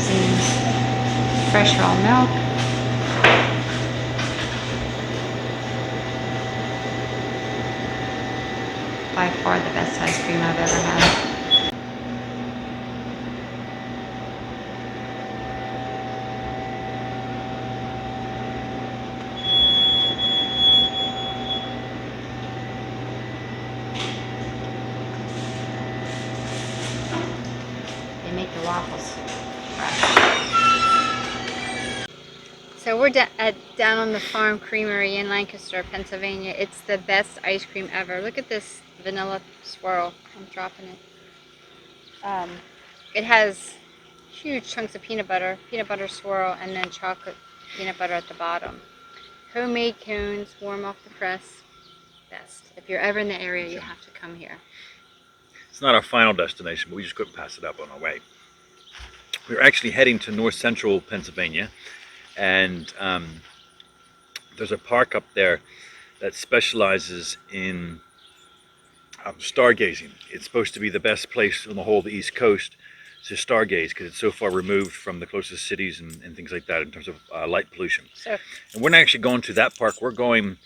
raisins, fresh raw milk. By far the best ice cream I've ever had. They make the waffles fresh. So we're down on the Farm Creamery in Lancaster, Pennsylvania. It's the best ice cream ever. Look at this vanilla swirl. I'm dropping it. It has huge chunks of peanut butter swirl, and then chocolate peanut butter at the bottom. Homemade cones, warm off the press. Best. If you're ever in the area, you have to come here. It's not our final destination, but we just couldn't pass it up on our way. We're actually heading to north central Pennsylvania, and there's a park up there that specializes in stargazing. It's supposed to be the best place on the whole of the East Coast to stargaze because it's so far removed from the closest cities and things like that in terms of light pollution. And we're not actually going to that park. We're going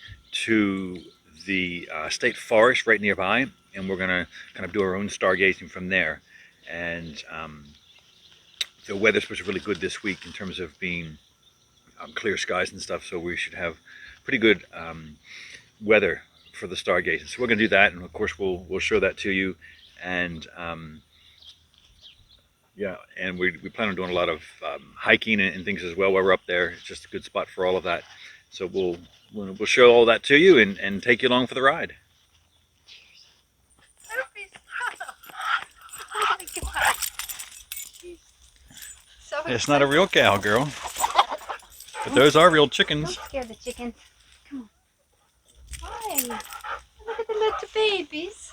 to the state forest right nearby, and we're going to kind of do our own stargazing from there. And the weather's supposed to be really good this week in terms of being clear skies and stuff, so we should have pretty good weather for the stargazing. So we're going to do that, and of course we'll show that to you. And yeah, and we plan on doing a lot of hiking and things as well while we're up there. It's just a good spot for all of that. So we'll show all that to you and take you along for the ride. It's not a real cow, girl. But those are real chickens. Don't scare the chickens. Come on. Hi. Look at the little babies.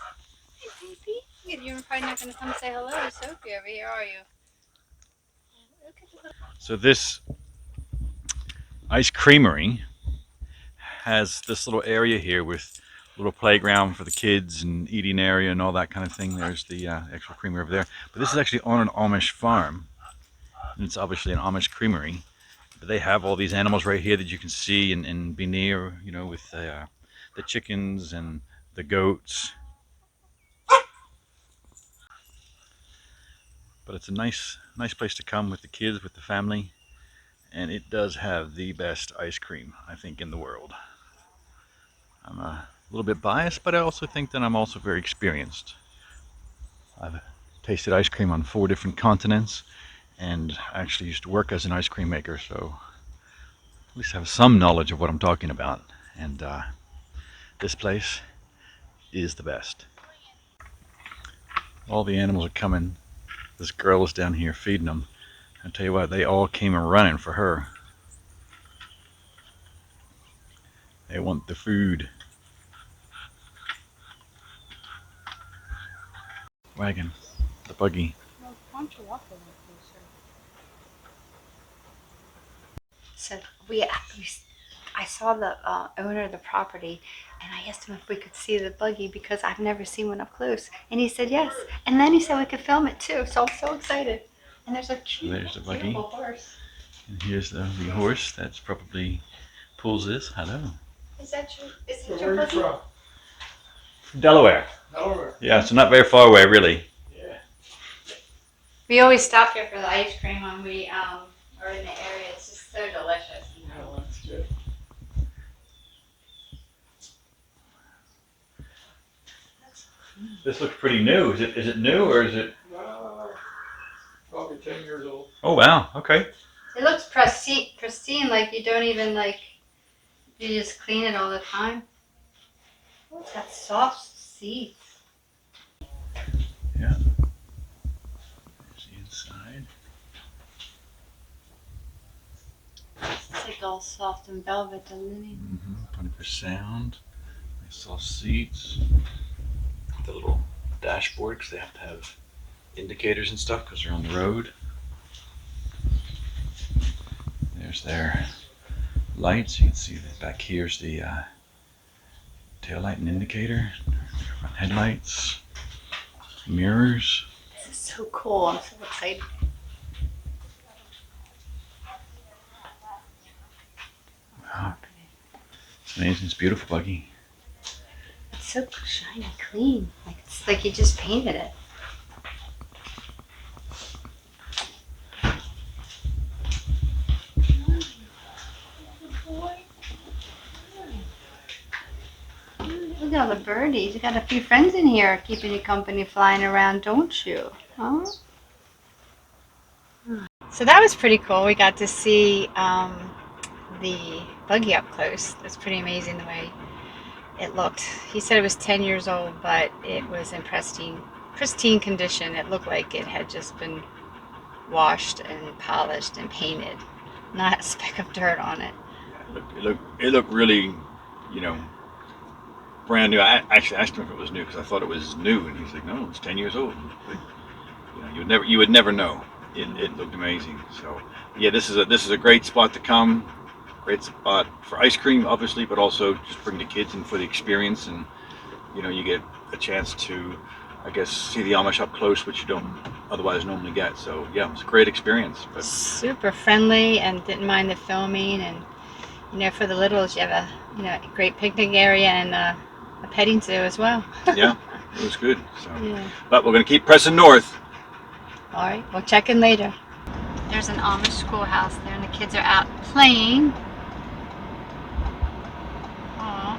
Hey, baby. You're probably not going to come say hello to Sophie over here, are you? Look at the little... So this ice creamery has this little area here with a little playground for the kids and eating area and all that kind of thing. There's the actual creamery over there. But this is actually on an Amish farm. And it's obviously an Amish creamery. But they have all these animals right here that you can see and be near, you know, with the chickens and the goats. But it's a nice place to come with the kids, with the family. And it does have the best ice cream, I think, in the world. I'm a little bit biased, but I also think that I'm also very experienced. I've tasted ice cream on 4 different continents, and I actually used to work as an ice cream maker, so at least I have some knowledge of what I'm talking about. And this place is the best. All the animals are coming. This girl is down here feeding them. I tell you what, they all came running for her. They want the food. Wagon, the buggy. Well, why don't you walk a little closer? So I saw the owner of the property, and I asked him if we could see the buggy because I've never seen one up close, and he said yes. And then he said we could film it too. So I'm so excited. And there's a cute, there's the buggy. beautiful horse. And here's the horse that's probably pulls this. Hello. Is that your? Is it your buggy? From Delaware. Delaware. Yeah, so not very far away, really. Yeah. We always stop here for the ice cream when we are in the area. It's just so delicious. Oh, that's good. This looks pretty new. Is it new or is it? Probably 10 years old. Oh wow. Okay. It looks pristine, like you don't even you just clean it all the time. Oh, it's got soft seats. Yeah. There's the inside. It's like all soft and velvet, doesn't it? Plenty for sound. Nice soft seats. The little dashboard because they have to have indicators and stuff because they're on the road. There's their lights. You can see that back here's the tail light and indicator. Front headlights, mirrors. This is so cool. I'm so excited. It's amazing. It's beautiful buggy. It's so shiny clean. Like it's like you just painted it. Look at all the birdies. You got a few friends in here keeping you company flying around, don't you? Huh? So that was pretty cool. We got to see the buggy up close. That's pretty amazing the way it looked. He said it was 10 years old, but it was in pristine condition. It looked like it had just been washed and polished and painted. Not a speck of dirt on it. It looked really, you know, brand new. I actually asked him if it was new because I thought it was new, and he's like, "No, it's 10 years old." But, you would never know. It looked amazing. So yeah, this is a great spot to come. Great spot for ice cream, obviously, but also just bring the kids in for the experience, and you get a chance to, I guess, see the Amish up close, which you don't otherwise normally get. So yeah, it was a great experience. But super friendly and didn't mind the filming, and for the littles, you have a great picnic area and a petting zoo as well. yeah, it was good. So, yeah. but we're gonna keep pressing north. All right, we'll check in later. There's an Amish schoolhouse there, and the kids are out playing. Aww.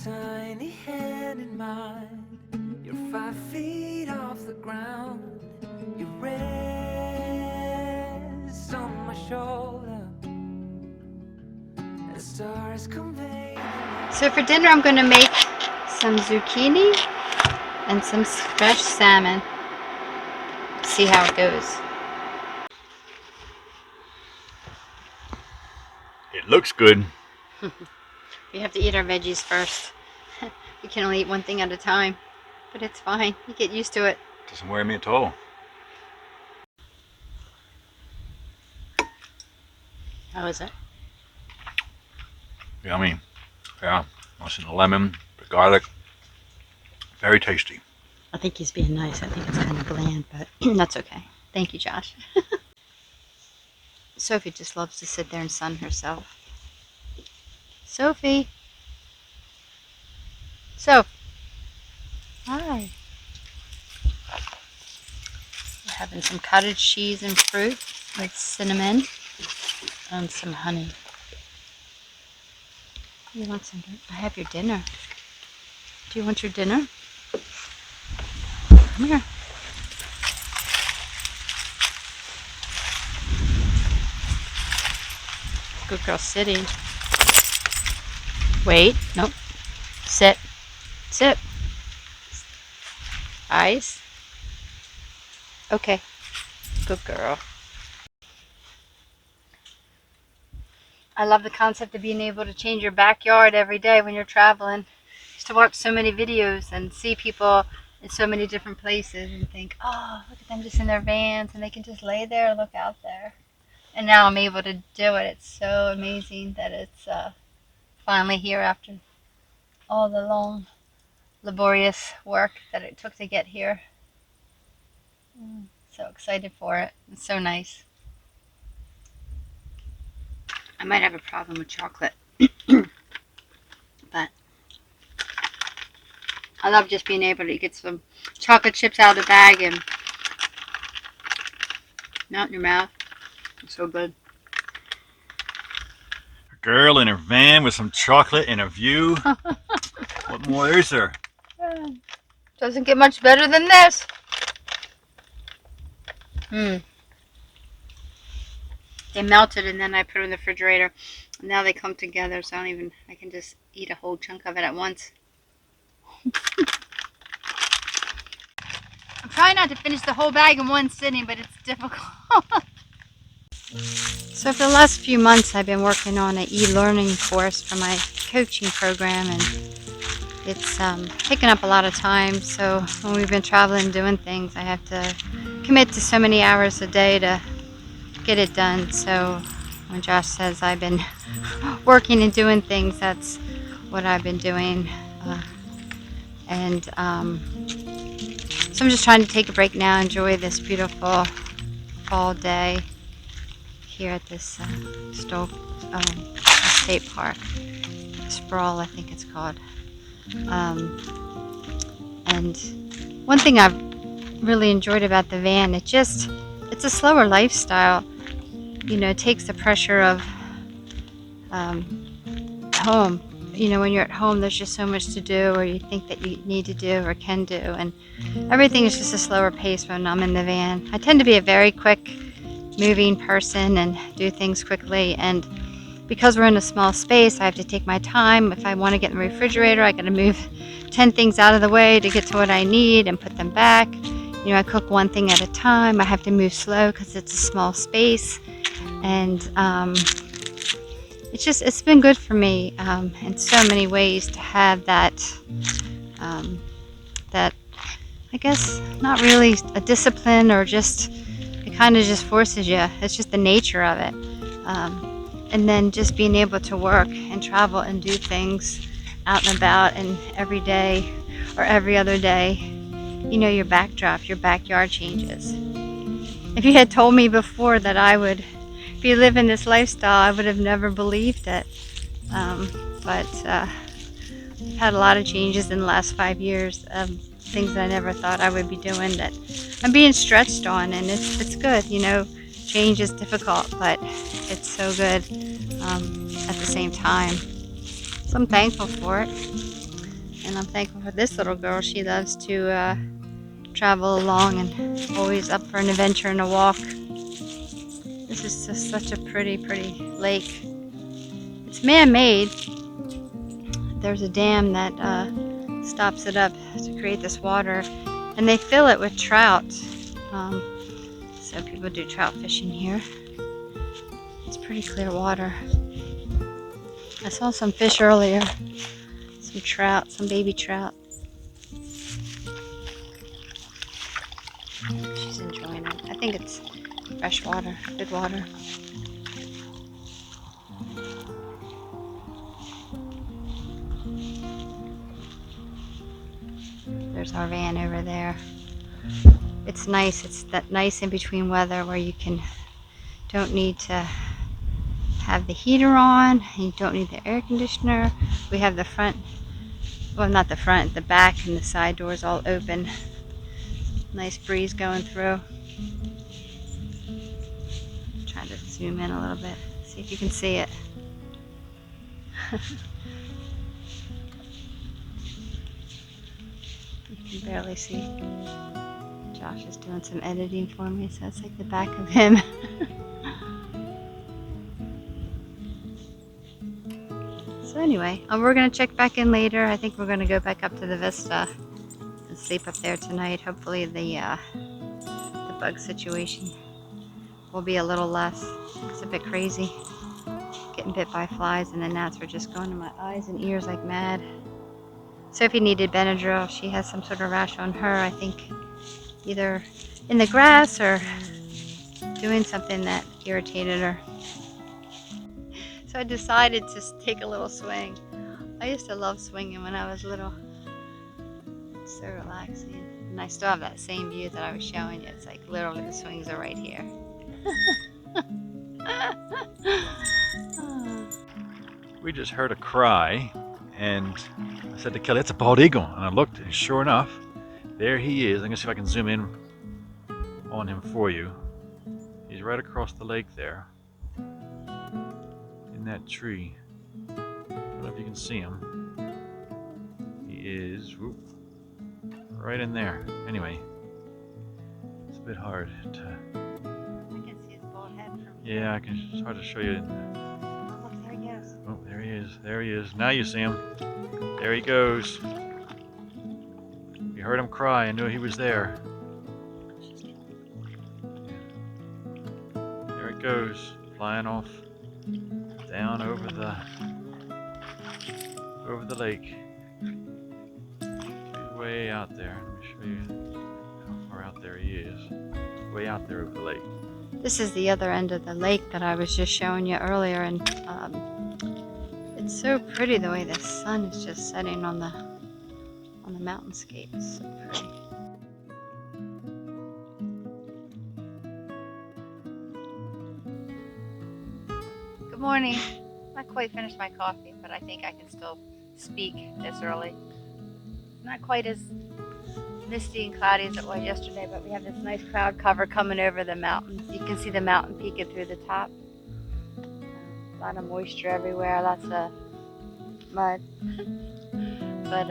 Tiny hand in mine, you're 5 feet off the ground. You rest on my shoulder. The stars convey. So for dinner, I'm going to make some zucchini and some fresh salmon. See how it goes. It looks good. We have to eat our veggies first. We can only eat one thing at a time, but it's fine. You get used to it. Doesn't worry me at all. How is it? Yummy. Yeah, nice and lemon, the garlic. Very tasty. I think he's being nice. I think it's kind of bland, but that's okay. Thank you, Josh. Sophie just loves to sit there and sun herself. Sophie. Soph. Hi. We're having some cottage cheese and fruit with cinnamon and some honey. You want some? I have your dinner. Do you want your dinner? Come here. Good girl sitting. Wait, nope. Sit. Sit. Eyes. Okay. Good girl. I love the concept of being able to change your backyard every day when you're traveling. Just to watch so many videos and see people in so many different places and think, oh, look at them just in their vans and they can just lay there and look out there. And now I'm able to do it. It's so amazing that it's finally here after all the long, laborious work that it took to get here. So excited for it. It's so nice. I might have a problem with chocolate, but I love just being able to get some chocolate chips out of the bag and melt in your mouth. It's so good. A girl in her van with some chocolate and a view. What more is there? Doesn't get much better than this. They melted and then I put them in the refrigerator. Now they come together, so I can just eat a whole chunk of it at once. I'm trying not to finish the whole bag in one sitting, but it's difficult. So for the last few months, I've been working on an e-learning course for my coaching program, and it's taken up a lot of time. So when we've been traveling and doing things, I have to commit to so many hours a day to get it done. So when Josh says I've been working and doing things, that's what I've been doing. So I'm just trying to take a break now, enjoy this beautiful fall day here at this state park. Sprawl, I think it's called. And one thing I've really enjoyed about the van, it's a slower lifestyle. It takes the pressure of home. When you're at home, there's just so much to do, or you think that you need to do or can do, and everything is just a slower pace when I'm in the van. I tend to be a very quick moving person and do things quickly, and because we're in a small space, I have to take my time. If I want to get in the refrigerator, I got to move 10 things out of the way to get to what I need and put them back. I cook one thing at a time. I have to move slow because it's a small space, and it's been good for me in so many ways to have that I guess not really a discipline, or just it kind of just forces you. It's just the nature of it. And then just being able to work and travel and do things out and about, and every day or every other day, your backdrop, your backyard changes. If you had told me before that I would be living this lifestyle, I would have never believed it. But I've had a lot of changes in the last 5 years, things that I never thought I would be doing that I'm being stretched on, and it's good. Change is difficult, but it's so good at the same time. So I'm thankful for it, and I'm thankful for this little girl. She loves to travel along and always up for an adventure and a walk. This is just such a pretty lake. It's man-made. There's a dam that stops it up to create this water, and they fill it with trout. So people do trout fishing here. It's pretty clear water. I saw some fish earlier, some trout, some baby trout. She's enjoying it. I think it's fresh water, good water. There's our van over there. It's nice. It's that nice in between weather where you don't need to have the heater on, and you don't need the air conditioner. We have the front, well, not the front, the back and the side doors all open. Nice breeze going through. Try to zoom in a little bit, see if you can see it. You can barely see. Josh is doing some editing for me, so it's like the back of him. So anyway, we're going to check back in later. I think we're going to go back up to the Vista and sleep up there tonight. Hopefully the bug situation will be a little less. It's a bit crazy. Getting bit by flies, and the gnats were just going to my eyes and ears like mad. Sophie needed Benadryl. She has some sort of rash on her, I think either in the grass or doing something that irritated her. So I decided to take a little swing. I used to love swinging when I was little. It's so relaxing. And I still have that same view that I was showing you. It's like literally the swings are right here. We just heard a cry, and I said to Kelly, "It's a bald eagle." And I looked, and sure enough, there he is. I'm gonna see if I can zoom in on him for you. He's right across the lake there, in that tree. I don't know if you can see him. He is right in there. Anyway, it's a bit hard to. I can see his bald head from here. Yeah, it's hard to show you. Oh, look, there he goes. Oh, there he is. There he is. Now you see him. There he goes. You heard him cry. I knew he was there. There it goes, flying off down over the lake. He's way out there. Let me show you how far out there he is. Way out there over the lake. This is the other end of the lake that I was just showing you earlier, and it's so pretty the way the sun is just setting on the mountainscape. It's so pretty. Good morning. Not quite finished my coffee, but I think I can still speak this early. Not quite as misty and cloudy as it was yesterday, but we have this nice cloud cover coming over the mountain. You can see the mountain peeking through the top. A lot of moisture everywhere, lots of mud. But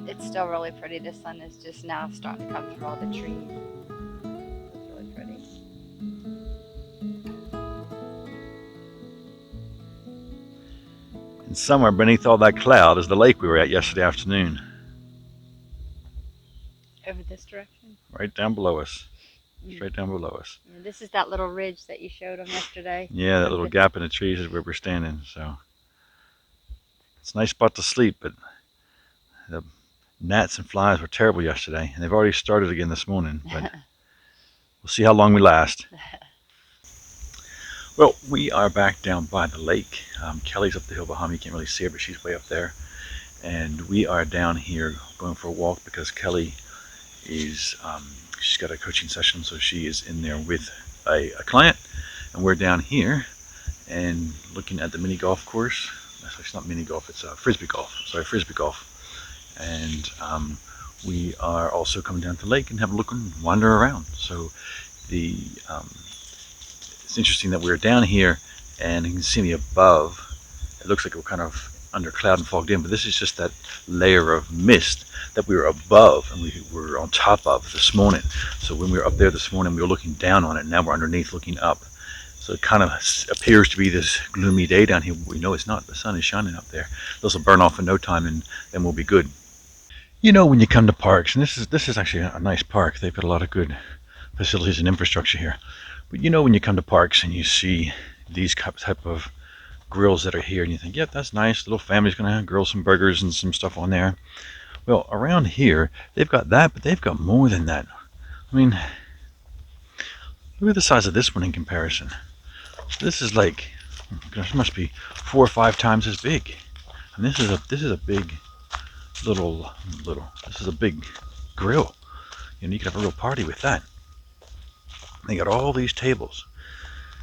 it's still really pretty. The sun is just now starting to come through all the trees. It's really pretty. And somewhere beneath all that cloud is the lake we were at yesterday afternoon. Over this direction? Right down below us. Straight down below us. And this is that little ridge that you showed them yesterday. Yeah, that little gap in the trees is where we're standing. So it's a nice spot to sleep, but the gnats and flies were terrible yesterday, and they've already started again this morning. But we'll see how long we last. Well, we are back down by the lake. Kelly's up the hill behind me. You can't really see her, but she's way up there. And we are down here going for a walk because Kelly is, she's got a coaching session, so she is in there with a client. And we're down here and looking at the mini golf course. Actually, it's not mini golf, it's frisbee golf. Sorry, frisbee golf. And we are also coming down to the lake and have a look and wander around. So it's interesting that we're down here and you can see me above. It looks like we're kind of under cloud and fogged in, but this is just that layer of mist that we were above and we were on top of this morning. So when we were up there this morning, we were looking down on it. Now we're underneath looking up. So it kind of appears to be this gloomy day down here. We know it's not. The sun is shining up there. Those will burn off in no time, and then we'll be good. You know, when you come to parks, and this is actually a nice park. They've got a lot of good facilities and infrastructure here. But you know, when you come to parks and you see these type of grills that are here, and you think, yeah, that's nice. Little family's gonna grill some burgers and some stuff on there. Well, around here, they've got that, but they've got more than that. I mean, look at the size of this one in comparison. This is like, oh gosh, it must be 4 or 5 times as big. And this is a big this is a big grill. You know, you could have a real party with that. They got all these tables.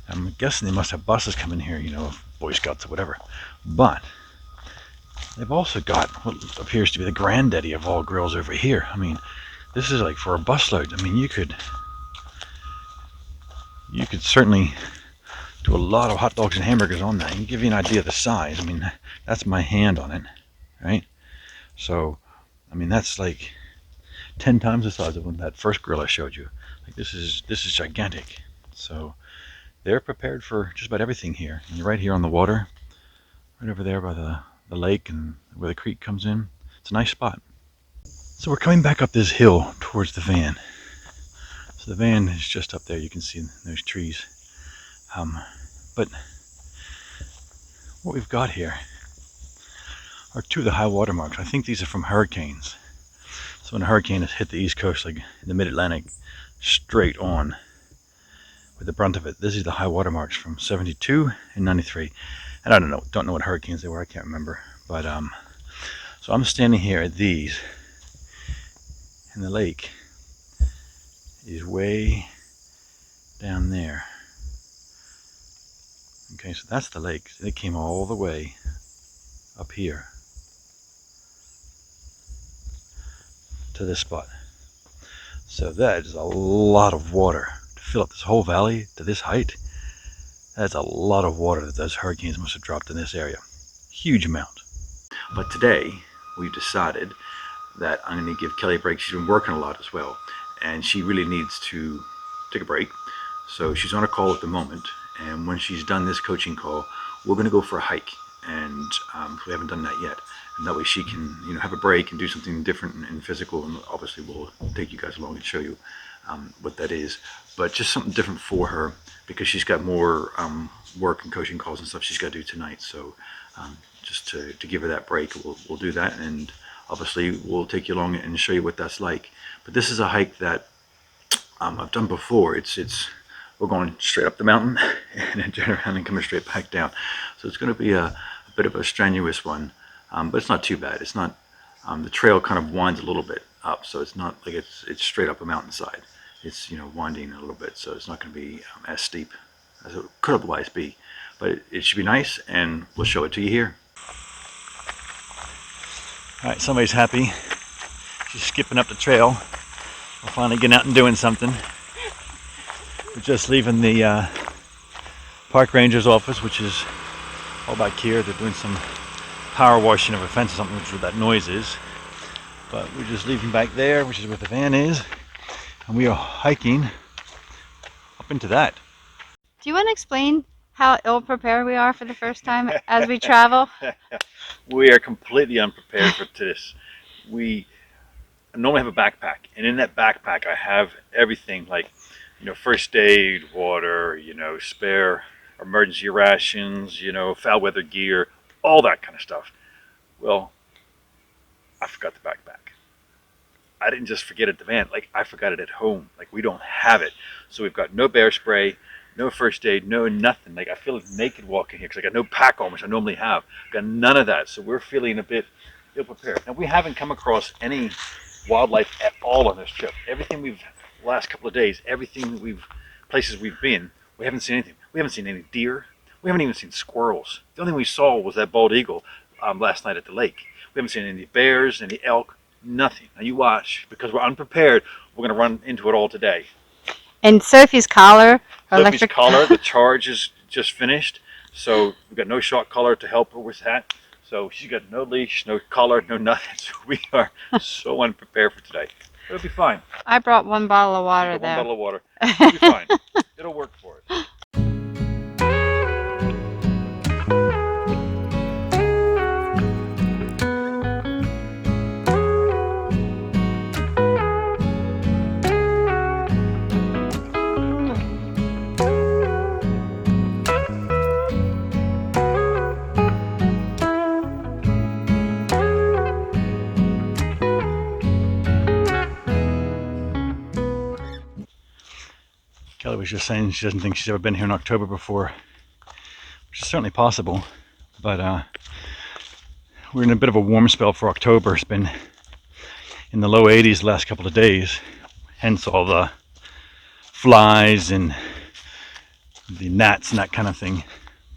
I'm guessing they must have buses coming here, you know, Boy Scouts or whatever. But they've also got what appears to be the granddaddy of all grills over here. I mean, this is like for a busload. I mean, you could certainly do a lot of hot dogs and hamburgers on that. And give you an idea of the size. I mean, that's my hand on it, right? So, I mean, that's like 10 times the size of that first grill I showed you. Like this is gigantic. So they're prepared for just about everything here. And you're right here on the water, right over there by the lake and where the creek comes in. It's a nice spot. So we're coming back up this hill towards the van. So the van is just up there. You can see those trees. But what we've got here are 2 of the high water marks. I think these are from hurricanes. So when a hurricane has hit the East Coast, like in the mid-Atlantic, straight on, with the brunt of it. This is the high water marks from 72 and 93. And I don't know what hurricanes they were, I can't remember. But so I'm standing here at these, and the lake is way down there. Okay, so that's the lake. It came all the way up here to this spot. So that is a lot of water to fill up this whole valley to this height. That's a lot of water that those hurricanes must have dropped in this area. Huge amount. But today we've decided that I'm going to give Kelly a break. She's been working a lot as well, and she really needs to take a break. So she's on a call at the moment, and when she's done this coaching call, we're going to go for a hike, and we haven't done that yet. And that way she can, have a break and do something different and physical. And obviously we'll take you guys along and show you what that is. But just something different for her, because she's got more work and coaching calls and stuff she's got to do tonight. So just to give her that break, we'll do that. And obviously we'll take you along and show you what that's like. But this is a hike that I've done before. We're going straight up the mountain and then turn around and coming straight back down. So it's going to be a bit of a strenuous one. But it's not too bad. It's not, the trail kind of winds a little bit up, so it's not like it's straight up a mountainside. It's, winding a little bit, so it's not going to be as steep as it could otherwise be. But it should be nice, and we'll show it to you here. All right, somebody's happy. She's skipping up the trail. We're finally getting out and doing something. We're just leaving the park ranger's office, which is all back here. They're doing some power washing of a fence or something, which is what that noise is. But we're just leaving back there, which is where the van is, and we are hiking up into that. Do you want to explain how ill prepared we are for the first time as we travel? We are completely unprepared for this. We normally have a backpack, and in that backpack I have everything like, first aid, water, spare emergency rations, foul weather gear, all that kind of stuff. Well, I forgot the backpack. I didn't just forget it at the van, I forgot it at home. We don't have it. So we've got no bear spray, no first aid, no nothing. I feel naked walking here because I got no pack on, which I normally have. Got none of that. So we're feeling a bit ill prepared. Now we haven't come across any wildlife at all on this trip. Everything last couple of days, places we've been, we haven't seen anything. We haven't seen any deer. We haven't even seen squirrels. The only thing we saw was that bald eagle last night at the lake. We haven't seen any bears, any elk, nothing. Now you watch, because we're unprepared, we're going to run into it all today. And Sophie's collar, Sophie's collar, the charge is just finished, so we've got no shock collar to help her with that. So she's got no leash, no collar, no nothing. So we are so unprepared for today. It'll be fine. I brought one bottle of water, though. One bottle of water. It'll be fine. It'll work for us. Kelly was just saying she doesn't think she's ever been here in October before, which is certainly possible, but we're in a bit of a warm spell for October. It's been in the low 80s the last couple of days, hence all the flies and the gnats and that kind of thing.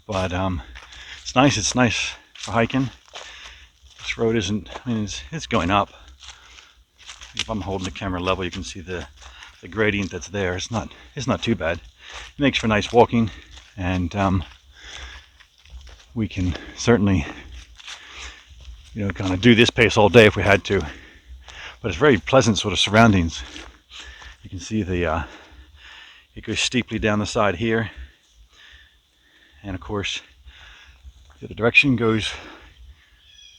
But it's nice for hiking. This road isn't, it's going up. If I'm holding the camera level, you can see the gradient that's there. It's not too bad. It makes for nice walking, and we can certainly kind of do this pace all day if we had to. But it's very pleasant sort of surroundings. You can see it goes steeply down the side here, and of course the other direction goes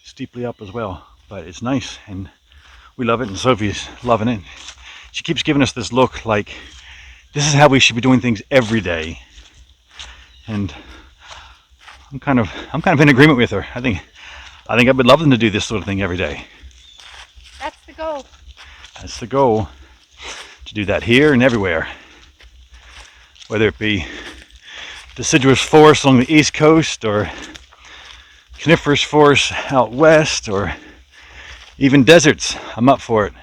steeply up as well. But it's nice, and we love it, and Sophie's loving it. She keeps giving us this look like this is how we should be doing things every day, and I'm kind of in agreement with her. I think I would love them to do this sort of thing every day. That's the goal. That's the goal, to do that here and everywhere. whether it be deciduous forest along the east coast or coniferous forest out west or even deserts. I'm up for it.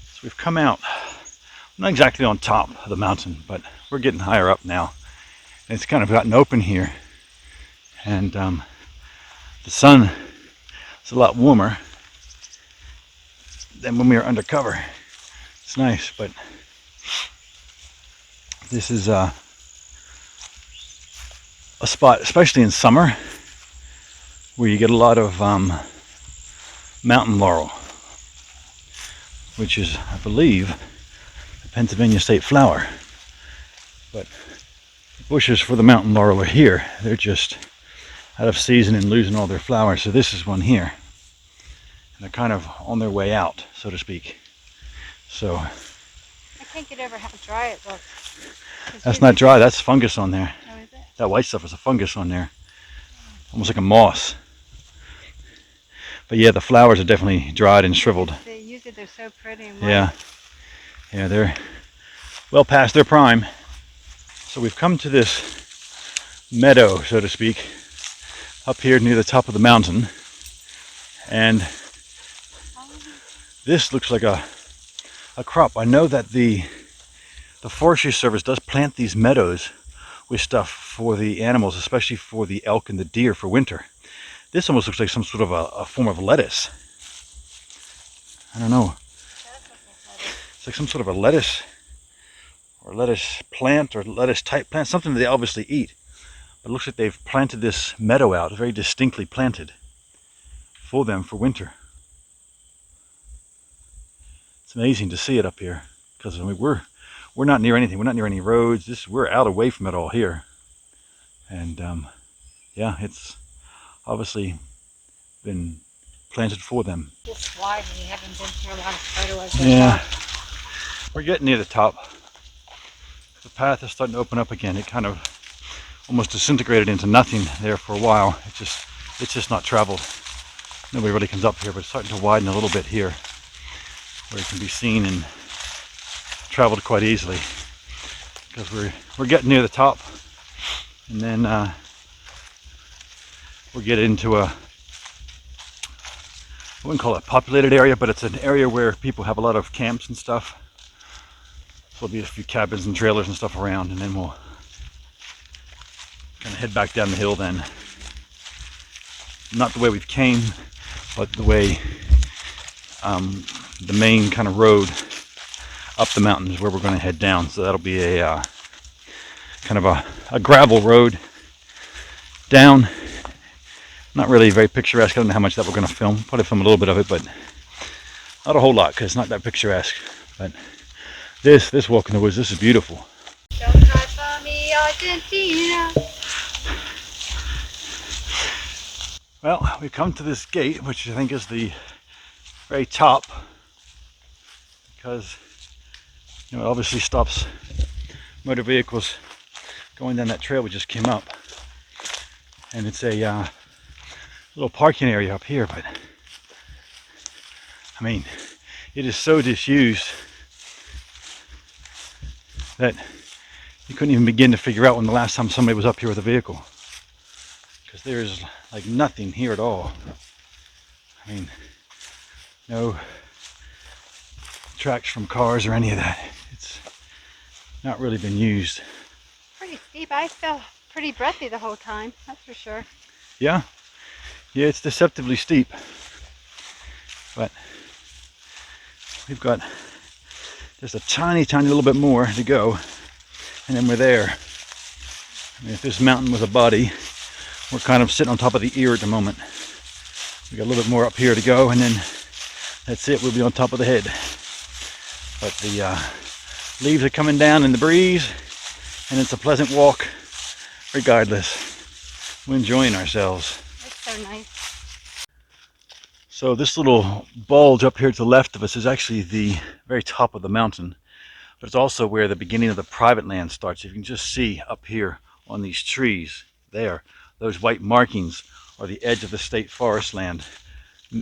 So we've come out, not exactly on top of the mountain, but we're getting higher up now. And it's kind of gotten open here. And the sun is a lot warmer than when we were undercover. It's nice, but this is a spot, especially in summer, where you get a lot of mountain laurel, which is, I believe, the Pennsylvania state flower. But the bushes for the mountain laurel are here. They're just out of season and losing all their flowers. So this is one here. And they're kind of on their way out, so to speak. So I can't get over how dry it looks. that's not dry, that's fungus on there. Oh, is it? That white stuff is a fungus on there. Almost like a moss. But yeah, the flowers are definitely dried and shriveled. Usually they're so pretty and Yeah. Yeah, they're well past their prime. So we've come to this meadow, so to speak, up here near the top of the mountain. And this looks like a crop. I know that the Forestry Service does plant these meadows with stuff for the animals, especially for the elk and the deer for winter. This almost looks like some sort of a form of lettuce. I don't know. It's like some sort of a lettuce or lettuce plant or lettuce type plant, something that they obviously eat. But it looks like they've planted this meadow out, very distinctly planted for them for winter. It's amazing to see it up here because I mean, we're not near anything. We're not near any roads. We're out away from it all here. And yeah, it's obviously been planted for them. This wide, we haven't been through a lot of photos. Yeah, we're getting near the top. The path is starting to open up again. It kind of almost disintegrated into nothing there for a while. It's just not traveled. Nobody really comes up here, but it's starting to widen a little bit here, where it can be seen and traveled quite easily. Because we're getting near the top, and then we'll get into I wouldn't call it a populated area, but it's an area where people have a lot of camps and stuff. So there'll be a few cabins and trailers and stuff around, and then we'll kind of head back down the hill then. Not the way we've came, but the way the main kind of road up the mountain is where we're going to head down. So that'll be a kind of a gravel road down. Not really very picturesque. I don't know how much that we're going to film. Probably film a little bit of it, but not a whole lot because it's not that picturesque. But this walk in the woods, this is beautiful. Don't cry for me, Argentina. Well, we've come to this gate, which I think is the very top, because it obviously stops motor vehicles going down that trail we just came up. And it's a little parking area up here, but I mean, it is so disused that you couldn't even begin to figure out when the last time somebody was up here with a vehicle, because there's like nothing here at all. I mean, no tracks from cars or any of that. It's not really been used. Pretty steep. I felt pretty breathy the whole time, that's for sure. Yeah, yeah, it's deceptively steep, but we've got just a tiny little bit more to go, and then we're there. I mean, if this mountain was a body, we're kind of sitting on top of the ear at the moment. We got a little bit more up here to go, and then that's it, we'll be on top of the head. But the leaves are coming down in the breeze, and it's a pleasant walk regardless. We're enjoying ourselves. It's so nice. So this little bulge up here to the left of us is actually the very top of the mountain, but it's also where the beginning of the private land starts. You can just see up here on these trees there, those white markings are the edge of the state forest land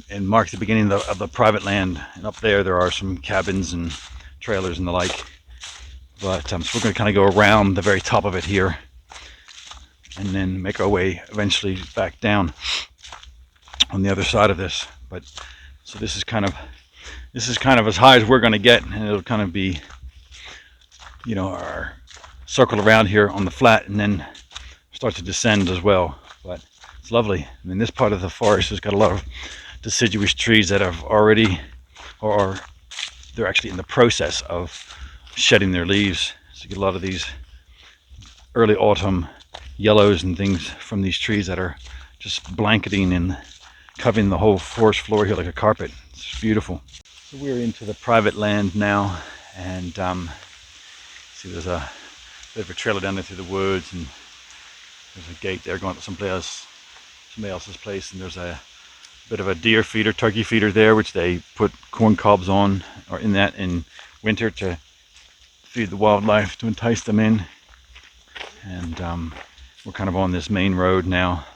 and mark the beginning of the private land. And up there are some cabins and trailers and the like. But so we're going to kind of go around the very top of it here, and then make our way eventually back down on the other side of this. But so this is kind of as high as we're going to get, and it'll kind of be, you know, our circle around here on the flat, and then start to descend as well. But it's lovely. I mean, this part of the forest has got a lot of deciduous trees that have already, or they're actually in the process of shedding their leaves. So you get a lot of these early autumn yellows and things from these trees that are just blanketing and covering the whole forest floor here like a carpet. It's beautiful. So we're into the private land now, and see, there's a bit of a trailer down there through the woods, and there's a gate there going to somebody else's place, and there's a bit of a deer feeder, turkey feeder there, which they put corn cobs on, or in that in winter to feed the wildlife, to entice them in. And we're kind of on this main road now,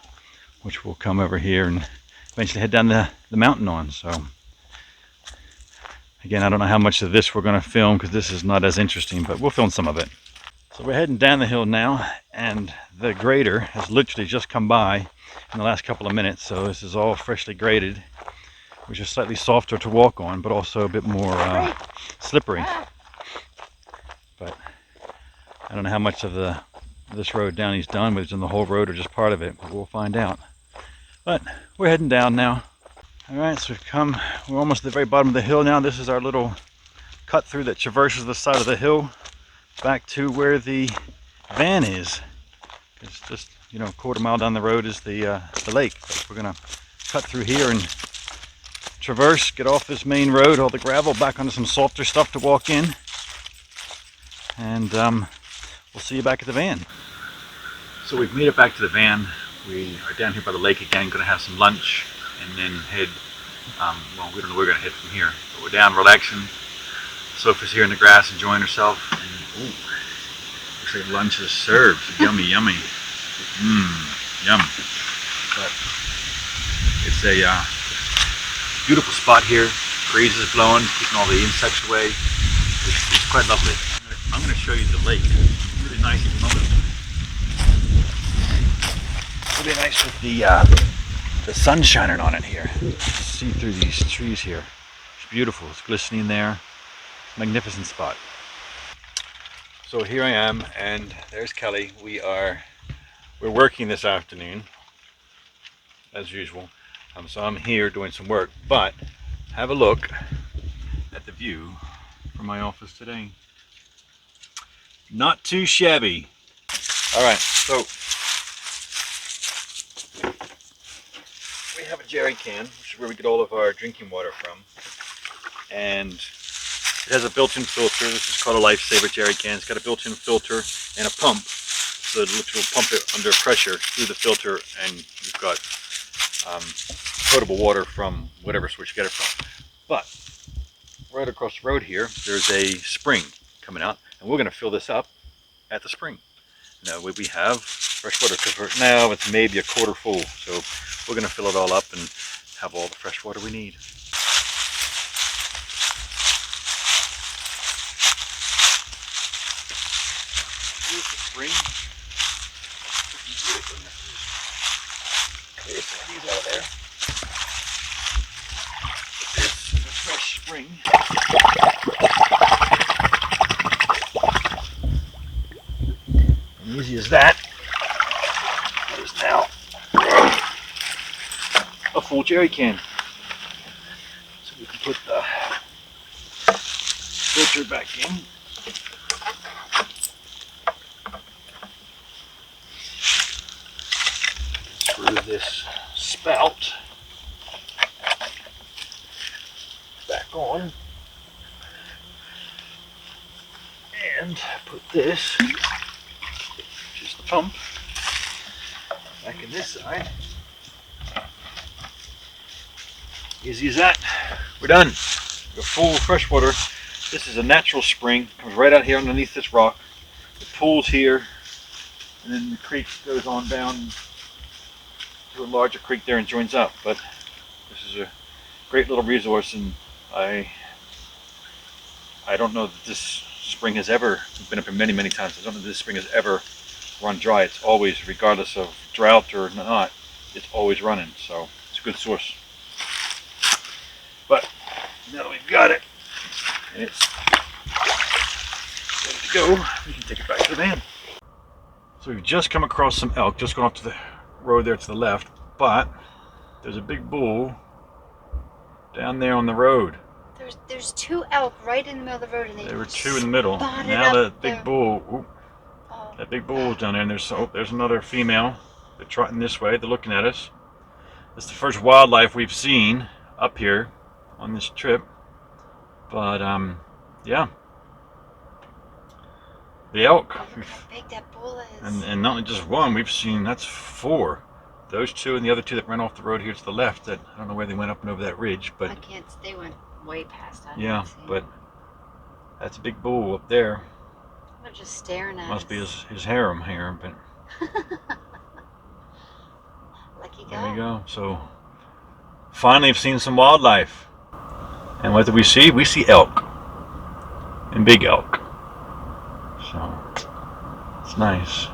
which will come over here and eventually head down the mountain on. So again, I don't know how much of this we're going to film, because this is not as interesting, but we'll film some of it. So we're heading down the hill now, and the grader has literally just come by in the last couple of minutes. So this is all freshly graded, which is slightly softer to walk on, but also a bit more slippery. But I don't know how much of this road down he's done, whether it's in the whole road or just part of it, but we'll find out. But we're heading down now. All right, so we're almost at the very bottom of the hill now. This is our little cut through that traverses the side of the hill back to where the van is. It's just, you know, a quarter mile down the road is the lake. But we're gonna cut through here and traverse, get off this main road, all the gravel, back onto some softer stuff to walk in, and we'll see you back at the van. So we've made it back to the van. We are down here by the lake again, going to have some lunch, and then head, well, we don't know where we're going to head from here, but we're down relaxing. Sophie's here in the grass enjoying herself, and ooh, looks like lunch is served. Yummy, yummy. Yum. But it's a beautiful spot here. Breeze is blowing, keeping all the insects away. It's quite lovely. I'm going to show you the lake. It's really nice at the moment. Really nice with the sun shining on it here. See through these trees here. It's beautiful. It's glistening there. Magnificent spot. So here I am, and there's Kelly. We're working this afternoon, as usual. So I'm here doing some work, but have a look at the view from my office today. Not too shabby. All right, so we have a jerry can, which is where we get all of our drinking water from, and it has a built-in filter. This is called a Lifesaver jerry can. It's got a built-in filter and a pump, so it will pump it under pressure through the filter, and you've got potable water from whatever source you get it from. But right across the road here, there's a spring coming out, and we're going to fill this up at the spring. Now we have fresh water, because now it's maybe a quarter full, so we're going to fill it all up and have all the fresh water we need. Here's the spring. There's some of these out there. It's a fresh spring. is that is now a full jerry can. So we can put the filter back in. Screw this spout back on. And put this, which is the pump, back in this side. Easy as that. We're done. We're full of fresh water. This is a natural spring. Comes right out here underneath this rock. The pool's here, and then the creek goes on down to a larger creek there and joins up. But this is a great little resource, and I don't know that this spring has ever been up here many times. I don't know that this spring has ever run dry. It's always, regardless of drought or not, it's always running. So it's a good source. But now that we've got it and it's ready to go, we can take it back to the van. So we've just come across some elk, just going off to the road there to the left, but there's a big bull down there on the road. There's two elk right in the middle of the road, and there were two in the middle. Now that big bull, that big bull is down there, and there's another female. They're trotting this way. They're looking at us. It's the first wildlife we've seen up here on this trip. But yeah, the elk. Look how big that bull is. And not only just one, we've seen, that's 4. Those 2 and the other 2 that ran off the road here to the left. That I don't know where they went up and over that ridge, but They went way past us. yeah, but that's a big bull up there. They're just staring at us. Must be his harem here, but Lucky guy. there you go. So finally, I've seen some wildlife. And what do we see? We see elk. And big elk. So it's nice.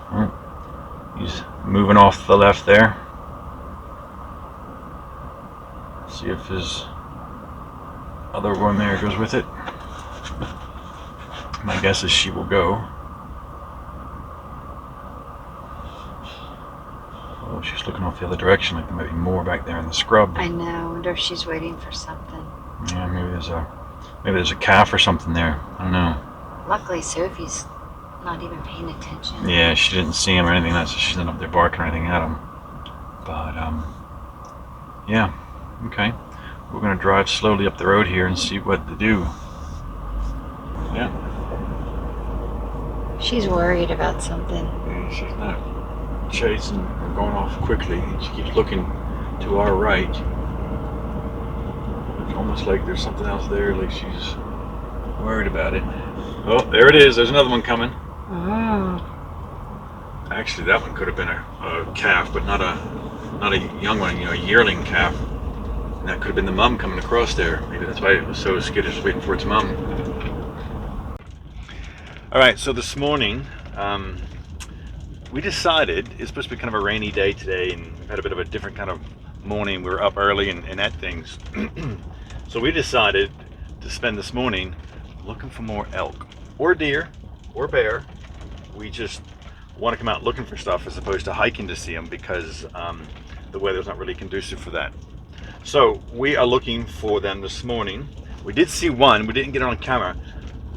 He's moving off the left there. See if his other one there goes with it. My guess is she will go. Oh, she's looking off the other direction, like there might be more back there in the scrub. I know. I wonder if she's waiting for something. Yeah, maybe there's a calf or something there. I don't know. Luckily, Sophie's not even paying attention. Yeah, she didn't see him or anything. That's she's not up there barking or anything at him. But yeah, okay. We're gonna drive slowly up the road here and see what to do. Yeah. She's worried about something. Yeah, she's not chasing or going off quickly. She keeps looking to our right. It's almost like there's something else there, like she's worried about it. Oh, there it is. There's another one coming. Oh. Actually, that one could have been a calf, but not a young one, a yearling calf. And that could have been the mom coming across there. Maybe that's why it was so skittish, waiting for its mom. All right, so this morning, we decided it's supposed to be kind of a rainy day today, and we've had a bit of a different kind of morning. We were up early and at things. So we decided to spend this morning looking for more elk or deer or bear. We just want to come out looking for stuff as opposed to hiking to see them, because the weather's not really conducive for that. So we are looking for them this morning. We did see one. We didn't get it on camera.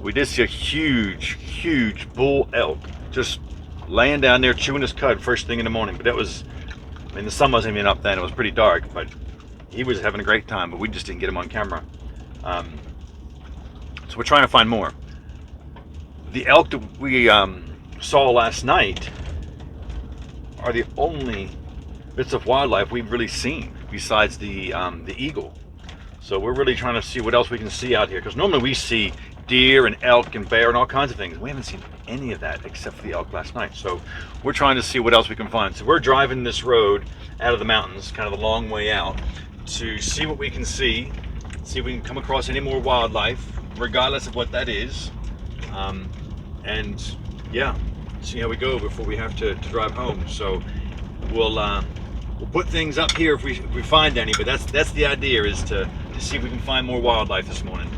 We did see a huge bull elk just laying down there chewing his cud first thing in the morning. But that was, I mean, the sun wasn't even up then. It was pretty dark, but he was having a great time, but we just didn't get him on camera. So we're trying to find more. The elk that we saw last night are the only bits of wildlife we've really seen besides the eagle. So we're really trying to see what else we can see out here, because normally we see deer and elk and bear and all kinds of things. We haven't seen any of that except for the elk last night. So we're trying to see what else we can find. So we're driving this road out of the mountains, kind of a long way out, to see what we can see if we can come across any more wildlife, regardless of what that is. And yeah, see how we go before we have to drive home. So we'll put things up here if we find any, but that's the idea, is to see if we can find more wildlife this morning.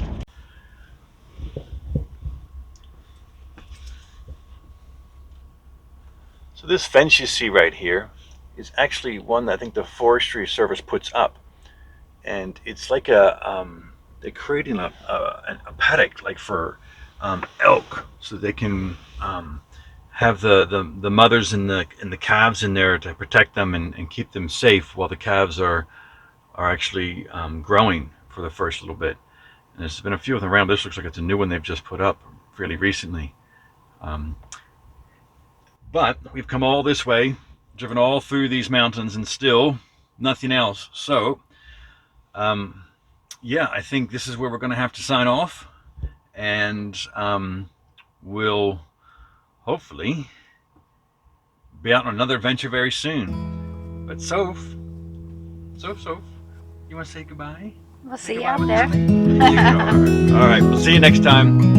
this fence you see right here is actually one that I think the Forestry Service puts up, and it's like they're creating a paddock like for elk, so they can have the mothers and the calves in there to protect them and keep them safe while the calves are actually growing for the first little bit. And there's been a few of them around. This looks like it's a new one they've just put up fairly recently. But we've come all this way, driven all through these mountains, and still nothing else. So, yeah, I think this is where we're going to have to sign off. And we'll hopefully be out on another adventure very soon. But Soph, you want to say goodbye? We'll see you Goodbye out with there. this thing? All right, we'll see you next time.